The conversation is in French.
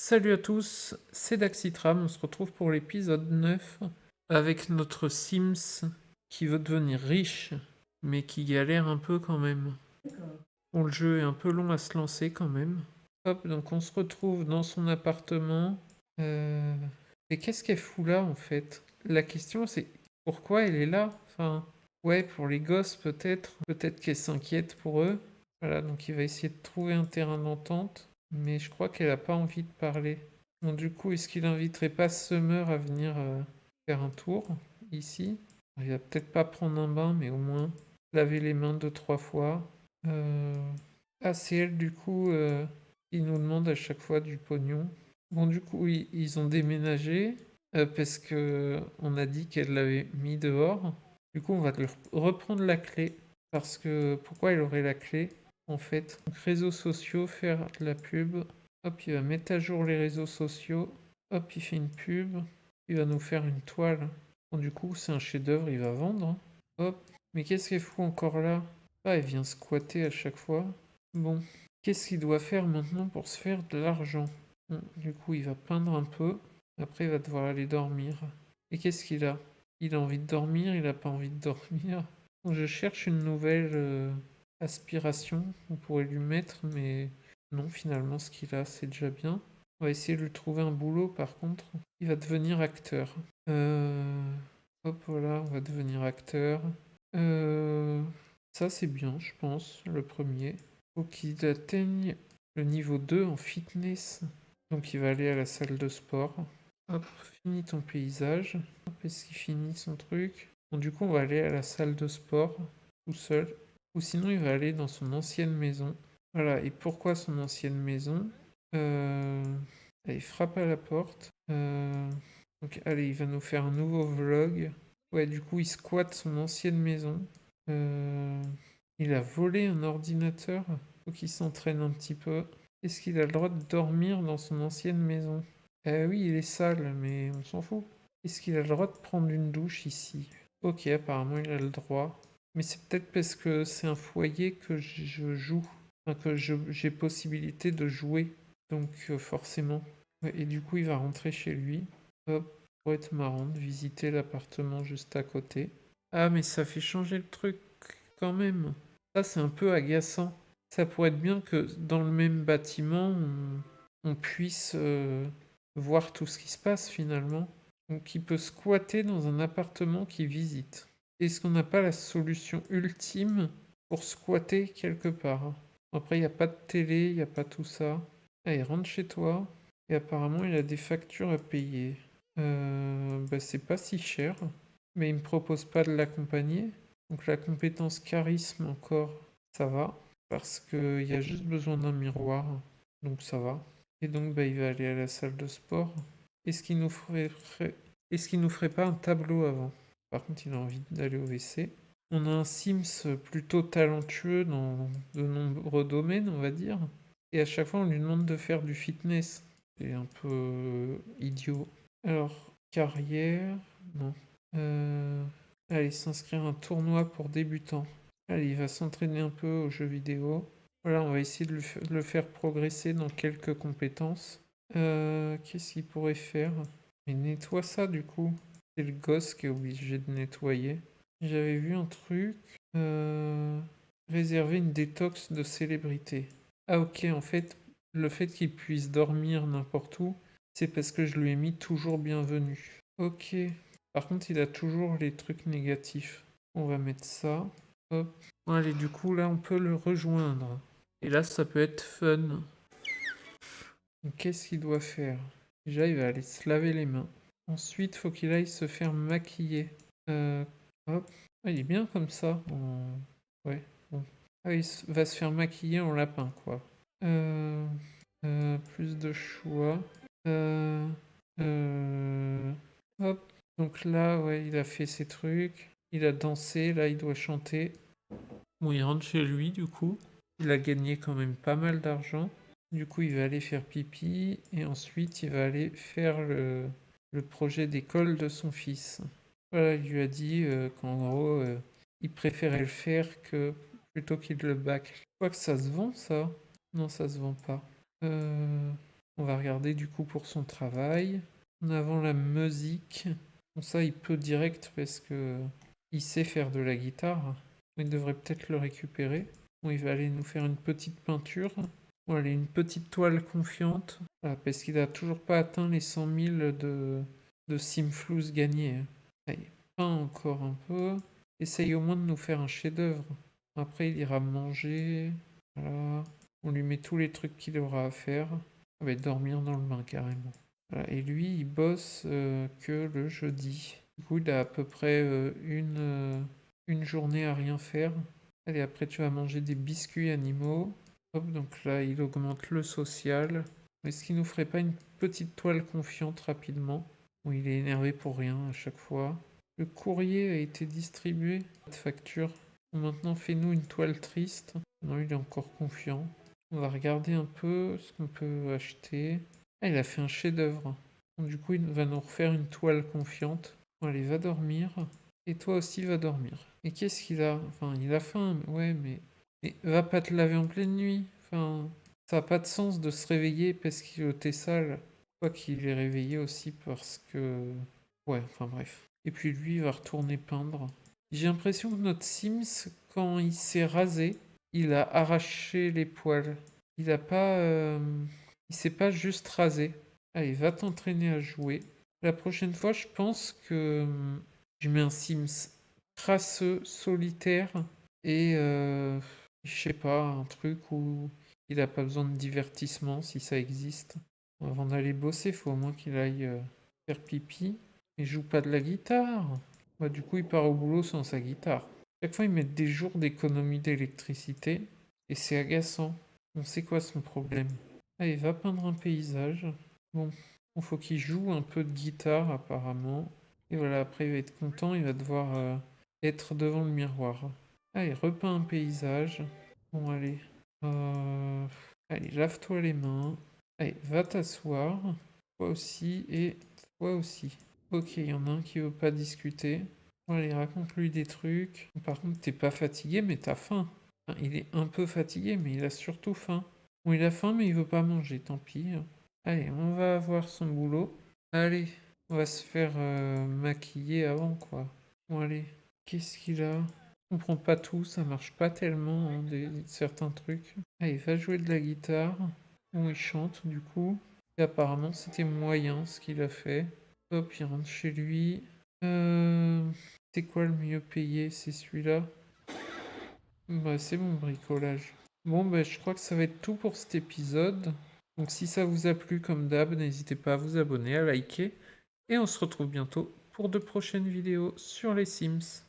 Salut à tous, c'est Daxitram, on se retrouve pour l'épisode 9 avec notre Sims qui veut devenir riche mais qui galère un peu quand même. Bon, le jeu est un peu long à se lancer quand même. Hop, donc on se retrouve dans son appartement. Euh... Et qu'est-ce qu'elle fout là en fait? La question c'est pourquoi elle est là? Enfin, ouais, pour les gosses peut-être. Peut-être qu'elle s'inquiète pour eux. Voilà, donc il va essayer de trouver un terrain d'entente. Mais je crois qu'elle a pas envie de parler. Bon, du coup, est-ce qu'il inviterait pas Summer à venir faire un tour ici? Il va peut-être pas prendre un bain, mais au moins laver les mains 2, 3 fois. Euh, Ah, c'est elle, du coup, qui nous demande à chaque fois du pognon. Bon, du coup, ils ont déménagé parce que on a dit qu'elle l'avait mis dehors. Du coup, on va leur reprendre la clé. Parce que pourquoi elle aurait la clé, en fait? Donc, réseaux sociaux, faire de la pub. Hop, il va mettre à jour les réseaux sociaux. Hop, il fait une pub. Il va nous faire une toile. Bon, du coup, c'est un chef-d'œuvre, il va vendre, hein. Hop. Mais qu'est-ce qu'elle fout encore là? Ah, elle vient squatter à chaque fois. Bon. Qu'est-ce qu'il doit faire maintenant pour se faire de l'argent? Bon, du coup, il va peindre un peu. Après, il va devoir aller dormir. Et qu'est-ce qu'il a? Il a envie de dormir, il n'a pas envie de dormir. Bon, je cherche une nouvelle aspiration. On pourrait lui mettre, mais non, finalement, ce qu'il a, c'est déjà bien. On va essayer de lui trouver un boulot, par contre. Il va devenir acteur. Hop, voilà, on va devenir acteur. Euh, Ça, c'est bien, je pense, le premier. Faut qu'il atteigne le niveau 2 en fitness. Donc, il va aller à la salle de sport. Hop, finis ton paysage. Hop, est-ce qu'il finit son truc? Bon, du coup, on va aller à la salle de sport, tout seul. Ou sinon, il va aller dans son ancienne maison. Voilà, et pourquoi son ancienne maison? Euh... Allez, frappe à la porte. Donc, allez, il va nous faire un nouveau vlog. Ouais, du coup, il squatte son ancienne maison. Euh, Il a volé un ordinateur. Faut qu'il s'entraîne un petit peu. Est-ce qu'il a le droit de dormir dans son ancienne maison? Oui, il est sale, mais on s'en fout. Est-ce qu'il a le droit de prendre une douche ici? Ok, apparemment, il a le droit. Mais c'est peut-être parce que c'est un foyer que je joue. Enfin, que j'ai possibilité de jouer. Donc, forcément. Ouais, et du coup, il va rentrer chez lui. Hop, pour être marrant de visiter l'appartement juste à côté. Ah, mais ça fait changer le truc quand même. Ça, c'est un peu agaçant. Ça pourrait être bien que dans le même bâtiment, on puisse voir tout ce qui se passe finalement. Donc, il peut squatter dans un appartement qu'il visite. Est-ce qu'on n'a pas la solution ultime pour squatter quelque part? Après, il n'y a pas de télé, il n'y a pas tout ça. Allez, rentre chez toi. Et apparemment, il a des factures à payer. Bah, c'est pas si cher. Mais il me propose pas de l'accompagner. Donc la compétence charisme encore, ça va. Parce qu'il y a juste besoin d'un miroir. Donc ça va. Et donc bah, il va aller à la salle de sport. Est-ce qu'il nous Est-ce qu'il nous ferait pas un tableau avant? Par contre, il a envie d'aller au WC. On a un Sims plutôt talentueux dans de nombreux domaines, on va dire. Et à chaque fois, on lui demande de faire du fitness. C'est un peu idiot. Alors, carrière, non. Euh, Allez, s'inscrire à un tournoi pour débutants. Allez, il va s'entraîner un peu aux jeux vidéo. Voilà, on va essayer de le faire progresser dans quelques compétences. Qu'est-ce qu'il pourrait faire? Mais nettoie ça du coup. C'est le gosse qui est obligé de nettoyer. J'avais vu un truc. Euh, Réserver une détox de célébrité. Ah ok, en fait, le fait qu'il puisse dormir n'importe où, c'est parce que je lui ai mis toujours bienvenue. Ok. Par contre, il a toujours les trucs négatifs. On va mettre ça. Hop. Bon, allez, du coup, là, on peut le rejoindre. Et là, ça peut être fun. Donc, qu'est-ce qu'il doit faire? Déjà, il va aller se laver les mains. Ensuite, faut qu'il aille se faire maquiller. Euh, Hop. Ah, il est bien comme ça. Ouais, bon. Ah, va se faire maquiller en lapin, quoi. Euh, Plus de choix. Euh, euh, Hop. Donc là, ouais, il a fait ses trucs. Il a dansé. Là, il doit chanter. Bon, il rentre chez lui, du coup. Il a gagné quand même pas mal d'argent. Du coup, il va aller faire pipi. Et ensuite, il va aller faire le projet d'école de son fils. Voilà, il lui a dit qu'en gros, il préférait le faire que plutôt qu'il le bac. Je crois que ça se vend, ça. Non, ça se vend pas. Euh, On va regarder du coup pour son travail. En avant la musique. Bon, ça, il peut direct parce que il sait faire de la guitare. Il devrait peut-être le récupérer. Bon, il va aller nous faire une petite peinture. Bon, allez, une petite toile confiante. Voilà, parce qu'il a toujours pas atteint les 100 000 de Simflouz gagnés. Allez, peint encore un peu. Essaye au moins de nous faire un chef-d'œuvre. Après, il ira manger. Voilà. On lui met tous les trucs qu'il aura à faire. Il va dormir dans le bain carrément. Voilà. Et lui, il bosse que le jeudi. Du coup, il a à peu près une journée à rien faire. Allez, après, tu vas manger des biscuits animaux. Hop, donc là, il augmente le social. Est-ce qu'il nous ferait pas une petite toile confiante rapidement? Bon, il est énervé pour rien à chaque fois. Le courrier a été distribué. Pas de facture. Bon, maintenant, fais-nous une toile triste. Non, il est encore confiant. On va regarder un peu ce qu'on peut acheter. Ah, il a fait un chef-d'œuvre. Donc, du coup, il va nous refaire une toile confiante. Bon, allez, va dormir. Et toi aussi, va dormir. Et qu'est-ce qu'il a? Enfin, il a faim. Ouais, mais va pas te laver en pleine nuit. Enfin, ça n'a pas de sens de se réveiller parce qu'il était sale. Quoi qu'il est réveillé aussi parce que... Ouais, enfin bref. Et puis lui, il va retourner peindre. J'ai l'impression que notre Sims, quand il s'est rasé, il a arraché les poils. Il a pas... Il s'est pas juste rasé. Allez, va t'entraîner à jouer. La prochaine fois, je pense que je mets un Sims crasseux, solitaire et je sais pas, un truc où il a pas besoin de divertissement si ça existe. Avant d'aller bosser, faut au moins qu'il aille faire pipi. Il joue pas de la guitare. Bah, du coup, il part au boulot sans sa guitare. Chaque fois, ils mettent des jours d'économie d'électricité et c'est agaçant. On sait quoi son problème. Allez, va peindre un paysage. Bon, il faut qu'il joue un peu de guitare apparemment. Et voilà, après il va être content, il va devoir être devant le miroir. Allez, repeins un paysage. Bon, allez. Euh, Allez, lave-toi les mains. Allez, va t'asseoir. Toi aussi et toi aussi. Ok, il y en a un qui veut pas discuter. Bon, allez, raconte-lui des trucs. Par contre, t'es pas fatigué, mais t'as faim. Enfin, il est un peu fatigué, mais il a surtout faim. Bon, il a faim, mais il veut pas manger, tant pis. Allez, on va voir son boulot. Allez, on va se faire maquiller avant, quoi. Bon, allez, qu'est-ce qu'il a? Je comprends pas tout, ça marche pas tellement, hein, certains trucs. Allez, va jouer de la guitare. Bon, il chante, du coup. Et apparemment, c'était moyen ce qu'il a fait. Hop, il rentre chez lui. C'est quoi le mieux payé? C'est celui-là? Bah, c'est mon bricolage. Bon, bah, je crois que ça va être tout pour cet épisode. Donc, si ça vous a plu, comme d'hab, n'hésitez pas à vous abonner, à liker. Et on se retrouve bientôt pour de prochaines vidéos sur les Sims.